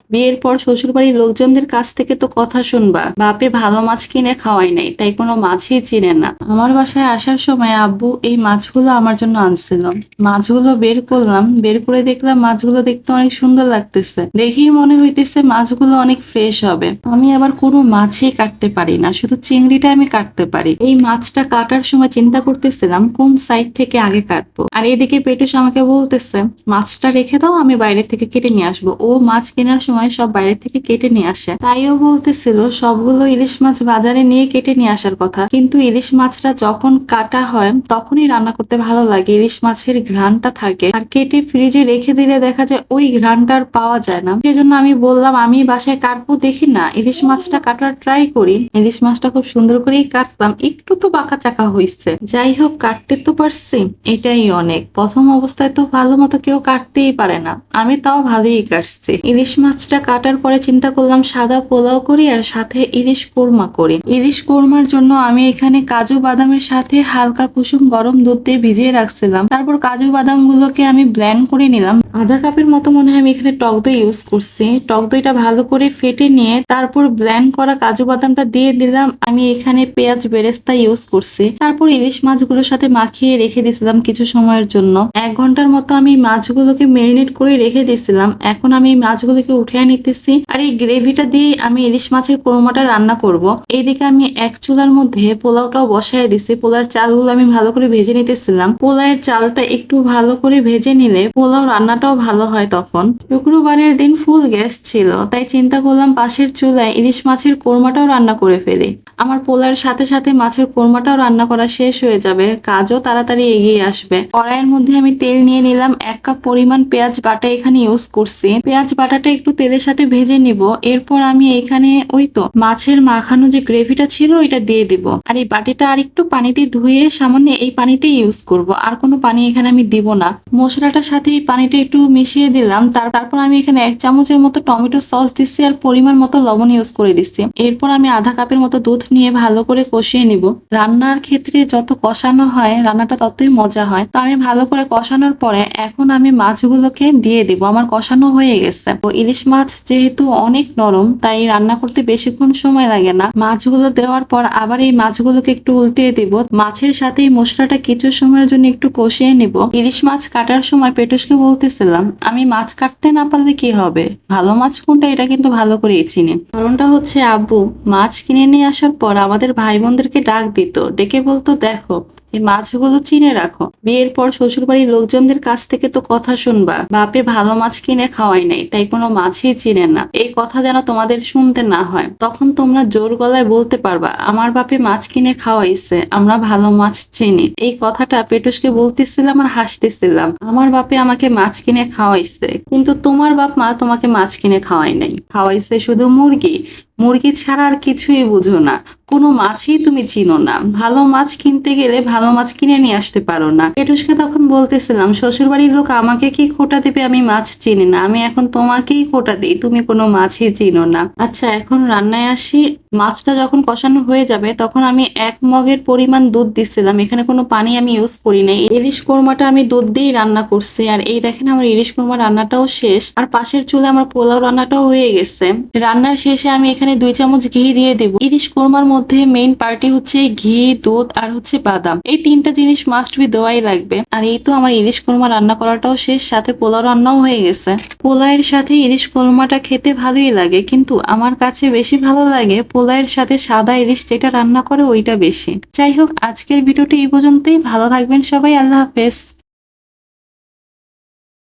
বিয়ের পর শ্বশুরবাড়ির লোকজনদের কাছ থেকে তো কথা শুনবা, বাপে ভালো মাছ কিনে খাওয়াই নাই, তাই কোনো মাছই চিনে না। আমার বাসায় আসার সময় আব্বু এই মাছগুলো আমার জন্য আনছিল। মাছগুলো বের করলাম, বের করে দেখলাম মাছগুলো দেখতে অনেক সুন্দর লাগতেছে। দেখেই মনে হইতেছে মাছগুলো অনেক ফ্রেশ হবে। আমি আবার কোনো মাছই কাটতে পারি না, শুধু চিংড়িটা আমি কাটতে পারি। এই মাছটা কাটার সময় চিন্তা করতেছিলাম কোন সাইড থেকে আগে কাটবো। আর এদিকে পেটুস আমাকে বলতেছে মাছটা রেখে দাও, আমি বাইরে থেকে কেটে নিয়ে আসবো। ও মাছ কেনার সময় সব বাইরে থেকে কেটে নিয়ে আসে। তাইও বলতেছিল সবগুলো ইলিশ মাছ বাজারে নিয়ে কেটে নিয়ে আসার কথা, কিন্তু ইলিশ মাছটা যখন কাটা হয় তখনই রান্না করতে ভালো লাগে। ইলিশ মাছের ঘ্রাণটা থাকে, আর কেটে ফ্রিজে রেখে দিলে দেখা যায় ওই ঘ্রাণটা আর পাওয়া যায় না। সেজন্য আমি বললাম আমি বাসায় কাটবো, দেখি না ইলিশ মাছটা কাটার ট্রাই করি। ইলিশ মাছটা খুব সুন্দর করেই কাটলাম, একটু তো বাঁকা চাকা হয়েছে, যাই হোক কাটতে তো পারছি, এটাই অনেক। প্রথম অবস্থায় তো ভালো মতো কেউ কাটতেই পারে না, আমি তাও ভালোই কাটছি। ইলিশ মাছটা কাটার পরে চিন্তা করলাম সাদা পোলাও করি আর সাথে ইলিশ কোরমা করি। ইলিশ কোরমার জন্য আমি এখানে কাজু বাদামের সাথে হালকা কুসুম গরম দুধ দিয়ে ভিজিয়ে রাখছিলাম। তারপর কাজু বাদাম গুলোকে আমি ব্লেন্ড করে নিলাম। আধা কাপের মতো মনে হয় আমি এখানে টক দই ইউজ করছি। টক দইটা ভালো করে ফেটে নিয়ে তারপর ব্লেন্ড করা কাজু বাদামটা দিয়ে দিলাম। আমি এখানে পেঁয়াজ বেরেস্তা ইউজ করছি। তারপর ইলিশ মাছগুলোর সাথে মাখিয়ে রেখে দিয়েছিলাম কিছু সময়ের জন্য। 1 ঘন্টার মতো আমি মাছগুলোকে মেরিনেট করে রেখে দিয়েছিলাম। এখন আমি মাছগুলোকে উঠিয়ে নিতেছি, আর এই গ্রেভিটা দিয়ে আমি ইলিশ মাছের কোরমাটা রান্না করব। এইদিকে আমি এক চুলার মধ্যে পোলাওটাও বসায় দিছি। পোলার চালগুলো আমি ভালো করে ভেজে নিতেছিলাম। পোলাওয়ের চালটা একটু ভালো করে ভেজে নিলে পোলাও রান্নাটাও ভালো হয়। তখন শুক্রবারের দিন ফুল গ্যাস ছিল, তাই চিন্তা করলাম পাশের চুলায় ইলিশ মাছের কোরমাটাও রান্না করে ফেলি। আমার পোলার সাথে সাথে মাছের কোরমাটাও রান্না করা শেষ হয়ে যাবে, কাজও তাড়াতাড়ি এগিয়ে আসবে। কড়াইয়ের মধ্যে আমি তেল নিয়ে নিলাম। 1 কাপ পরিমাণ পেঁয়াজ বাটা এখানে ইউজ করছি। পেঁয়াজ বাটাটা একটু তেলের সাথে ভেজে নিব। এরপর আমি এখানে ওই তো মাছের মাখানো যে গ্রেভিটা ছিল ওইটা দিয়ে দিব। আর এই বাটিটা আর একটু পানি দিয়ে ধুয়ে সামান্য এই পানিটাই ইউজ করব, আর কোনো পানি এখানে আমি দিব না। মশলাটার সাথে এই পানিটা একটু মিশিয়ে দিলাম। তারপর আমি এখানে 1 চামচের মতো টমেটো সস দিচ্ছি আর পরিমাণ মতো লবণ ইউজ করে দিচ্ছি। এরপর আমি আধা কাপের মতো দুধ নিয়ে ভালো করে কষিয়ে নিব। রান্নার ক্ষেত্রে যত কষানো হয় রান্নাটা ততই মজা হয়। তো আমি ভালো করে কষানোর পরে এখন আমি মাছগুলোকে দিয়ে দিব। আমার কষানো হয়ে গেছে। তো ইলিশ মাছ যেহেতু অনেক নরম, তাই রান্না করতে বেশিক্ষণ সময় লাগে না। মাছগুলো দেওয়ার পর আবার এই মাছগুলোকে একটু উল্টিয়ে দিব। মাছের সাথে এই মশলাটা কিছু সময়ের জন্য একটু কষিয়ে নিব। ইলিশ মাছ কাটার সময় পেটুসকে বলতেছিলাম আমি মাছ কাটতে না পারলে কি হবে, ভালো মাছ কোনটা এটা কিন্তু ভালো করেই চিনি। কারণটা হচ্ছে আব্বু মাছ কিনে নিয়ে আসার পর আমাদের ভাই বোনদেরকে ডাক দিত, ডেকে বলতো দেখো এই মাছগুলো চিনে রাখো, বিয়ের পর শ্বশুরবাড়ির লোকজনদের কাছ থেকে তো কথা শুনবা, বাপে ভালো মাছ কিনে খাওয়াই নাই, তাই কোনো মাছই চিনে না। এই কথা যেন তোমাদের শুনতে না হয়। তখন তোমরা জোর গলায় বলতে পারবা আমার বাপে মাছ কিনে খাওয়াইছে, আমরা ভালো মাছ চিনি। এই কথাটা পেটুসকে বলতেছিলাম আর হাসতেছিলাম। আমার বাপে আমাকে মাছ কিনে খাওয়াইছে, কিন্তু তোমার বাপ মা তোমাকে মাছ কিনে খাওয়াই নাই, খাওয়াইছে শুধু মুরগি। মুরগি ছাড়া আর কিছুই বুঝো না, কোনো মাছই তুমি চিনো না। ভালো মাছ কিনতে গেলে ভালো মাছ কিনে নিয়ে আসতে পারো না। পেটুসকে তখন বলতেছিলাম শ্বশুরবাড়ির লোক আমাকে কি খোটা দেবে, আমি মাছ চিনি না, আমি এখন তোমাকেই খোটা দিই, তুমি কোনো মাছই চিনো না। আচ্ছা এখন রান্নায় আসি। মাছটা যখন কষানো হয়ে যাবে তখন আমি 1 মগের পরিমাণ দুধ দিচ্ছিলাম। এখানে কোনো পানি আমি ইউজ করি নাই। ইলিশ কোরমাটা আমি দুধ দিয়েই রান্না করছি। আর এই দেখেন আমার ইলিশ কোরমা রান্নাটাও শেষ, আর পাশের চুলে আমার পোলাও রান্নাটাও হয়ে গেছে। রান্নার শেষে আমি এখানে 2 চামচ ঘি দিয়ে দেব। ইলিশ কোরমার মধ্যে মেইন পার্টি হচ্ছে ঘি, দুধ আর হচ্ছে বাদাম। এই 3টা জিনিস মাস্ট বি দেওয়াই লাগবে। আর এই তো আমার ইলিশ কোরমা রান্না করাটাও শেষ, সাথে পোলাও রান্নাও হয়ে গেছে। পোলাওয়ের সাথে ইলিশ কোরমাটা খেতে ভালোই লাগে, কিন্তু আমার কাছে বেশি ভালো লাগে পোলাওয়ের সাথে সাদা ইলিশ যেটা রান্না করে ওইটা বেশি। যাই হোক আজকের ভিডিওটি এই পর্যন্তই। ভালো থাকবেন সবাই, আল্লাহ হাফেজ।